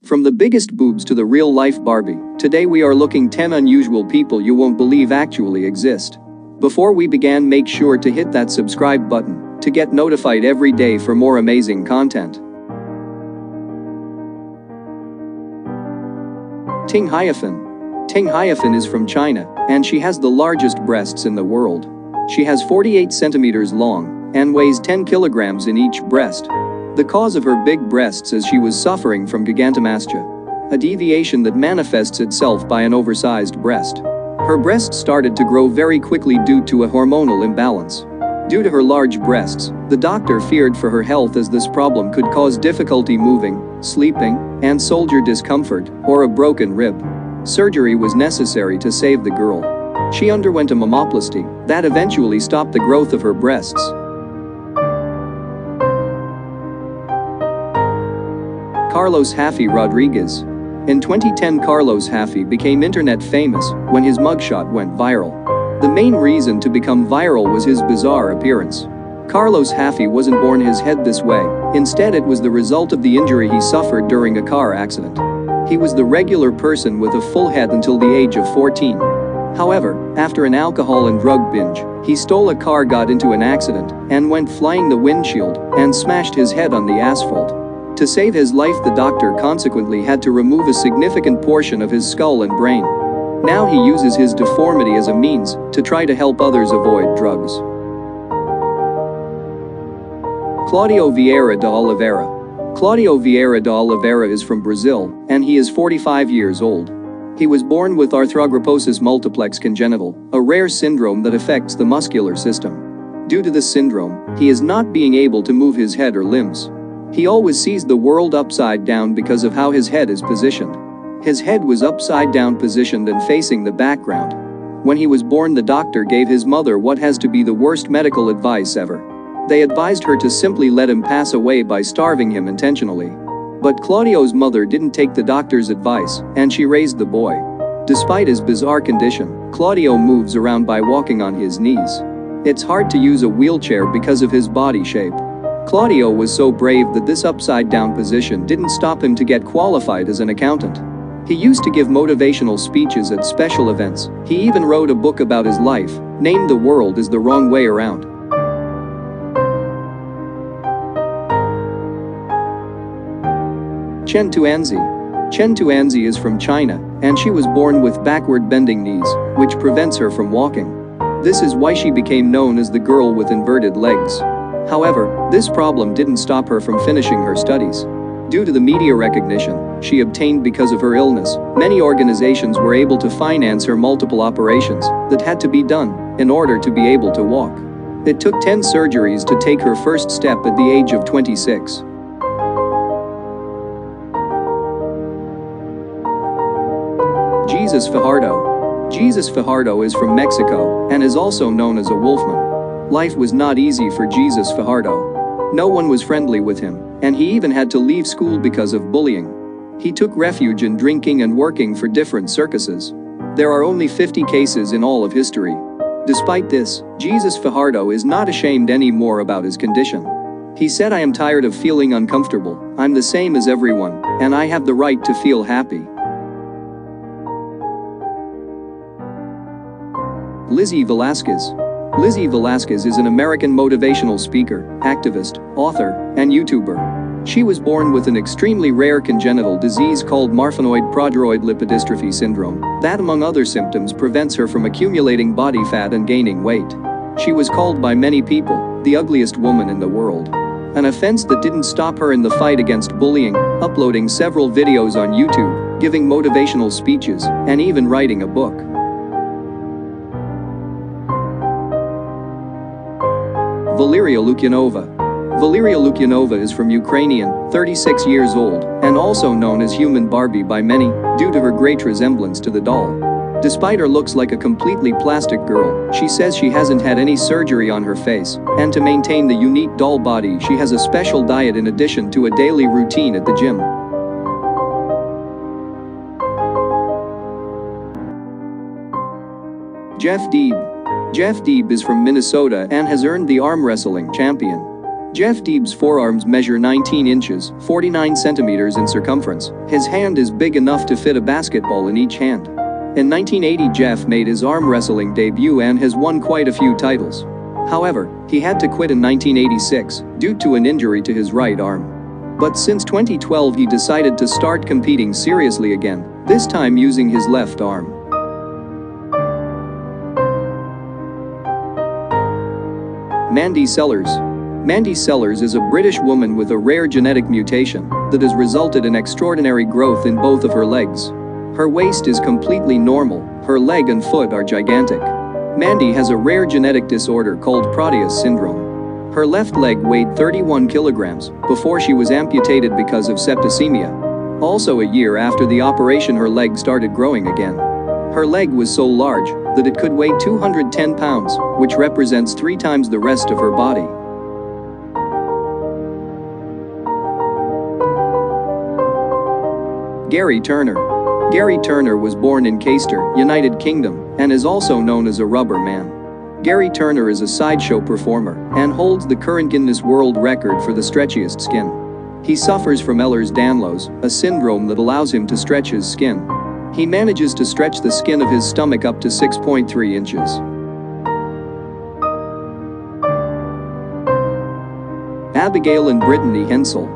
From the biggest boobs to the real-life Barbie, today we are looking 10 unusual people you won't believe actually exist. Before we begin, make sure to hit that subscribe button to get notified every day for more amazing content. Ting Hiafen. Ting Hiafen is from China, and she has the largest breasts in the world. She has 48 centimeters long and weighs 10 kilograms in each breast. The cause of her big breasts is she was suffering from Gigantomastia, a deviation that manifests itself by an oversized breast. Her breasts started to grow very quickly due to a hormonal imbalance. Due to her large breasts, the doctor feared for her health as this problem could cause difficulty moving, sleeping, and shoulder discomfort, or a broken rib. Surgery was necessary to save the girl. She underwent a mammoplasty that eventually stopped the growth of her breasts. Carlos Halfy Rodriguez. In 2010, Carlos Halfy became internet famous when his mugshot went viral. The main reason to become viral was his bizarre appearance. Carlos Halfy wasn't born his head this way, instead it was the result of the injury he suffered during a car accident. He was the regular person with a full head until the age of 14. However, after an alcohol and drug binge, he stole a car, got into an accident, and went flying the windshield and smashed his head on the asphalt. To save his life, the doctor consequently had to remove a significant portion of his skull and brain. Now he uses his deformity as a means to try to help others avoid drugs. Claudio Viera de Oliveira. Claudio Viera de Oliveira is from Brazil, and he is 45 years old. He was born with arthrogryposis multiplex congenital, a rare syndrome that affects the muscular system. Due to this syndrome, he is not being able to move his head or limbs. He always sees the world upside down because of how his head is positioned. His head was upside down positioned and facing the background. When he was born, the doctor gave his mother what has to be the worst medical advice ever. They advised her to simply let him pass away by starving him intentionally. But Claudio's mother didn't take the doctor's advice, and she raised the boy. Despite his bizarre condition, Claudio moves around by walking on his knees. It's hard to use a wheelchair because of his body shape. Claudio was so brave that this upside-down position didn't stop him to get qualified as an accountant. He used to give motivational speeches at special events. He even wrote a book about his life, named The World is the Wrong Way Around. Chen Tuanzhi. Chen Tuanzhi is from China, and she was born with backward-bending knees, which prevents her from walking. This is why she became known as the girl with inverted legs. However, this problem didn't stop her from finishing her studies. Due to the media recognition she obtained because of her illness, many organizations were able to finance her multiple operations that had to be done in order to be able to walk. It took 10 surgeries to take her first step at the age of 26. Jesus Fajardo. Jesus Fajardo is from Mexico and is also known as a Wolfman. Life was not easy for Jesus Fajardo. No one was friendly with him, and he even had to leave school because of bullying. He took refuge in drinking and working for different circuses. There are only 50 cases in all of history. Despite this, Jesus Fajardo is not ashamed anymore about his condition. He said, "I am tired of feeling uncomfortable. I'm the same as everyone, and I have the right to feel happy." Lizzie Velasquez. Lizzie Velasquez is an American motivational speaker, activist, author, and YouTuber. She was born with an extremely rare congenital disease called Marfanoid progeroid lipodystrophy syndrome that, among other symptoms, prevents her from accumulating body fat and gaining weight. She was called by many people the ugliest woman in the world. An offense that didn't stop her in the fight against bullying, uploading several videos on YouTube, giving motivational speeches, and even writing a book. Valeria Lukyanova. Valeria Lukyanova is from Ukrainian, 36 years old, and also known as Human Barbie by many, due to her great resemblance to the doll. Despite her looks like a completely plastic girl, she says she hasn't had any surgery on her face, and to maintain the unique doll body she has a special diet in addition to a daily routine at the gym. Jeff Debe. Jeff Debe is from Minnesota and has earned the arm wrestling champion. Jeff Debe's forearms measure 19 inches, 49 centimeters in circumference. His hand is big enough to fit a basketball in each hand. In 1980, Jeff made his arm wrestling debut and has won quite a few titles. However, he had to quit in 1986 due to an injury to his right arm. But since 2012 he decided to start competing seriously again, this time using his left arm. Mandy Sellars. Mandy Sellars is a British woman with a rare genetic mutation that has resulted in extraordinary growth in both of her legs. Her waist is completely normal, her leg and foot are gigantic. Mandy has a rare genetic disorder called Proteus syndrome. Her left leg weighed 31 kilograms before she was amputated because of septicemia. Also a year after the operation her leg started growing again. Her leg was so large that it could weigh 210 pounds, which represents 3 times the rest of her body. Gary Turner. Gary Turner was born in Caister, United Kingdom, and is also known as a rubber man. Gary Turner is a sideshow performer and holds the current Guinness World Record for the stretchiest skin. He suffers from Ehlers-Danlos, a syndrome that allows him to stretch his skin. He manages to stretch the skin of his stomach up to 6.3 inches. Abigail and Brittany Hensel.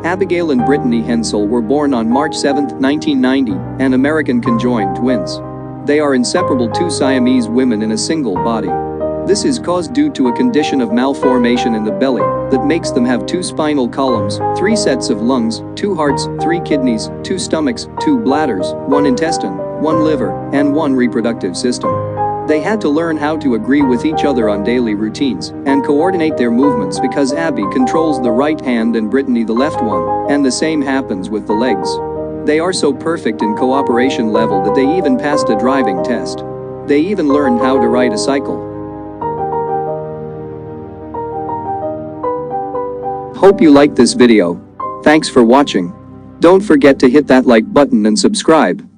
Abigail and Brittany Hensel were born on March 7, 1990, and American conjoined twins. They are inseparable two Siamese women in a single body. This is caused due to a condition of malformation in the belly that makes them have 2 spinal columns, 3 sets of lungs, 2 hearts, 3 kidneys, 2 stomachs, 2 bladders, 1 intestine, 1 liver, and 1 reproductive system. They had to learn how to agree with each other on daily routines and coordinate their movements because Abby controls the right hand and Brittany the left one, and the same happens with the legs. They are so perfect in cooperation level that they even passed a driving test. They even learned how to ride a cycle. Hope you liked this video. Thanks for watching. Don't forget to hit that like button and subscribe.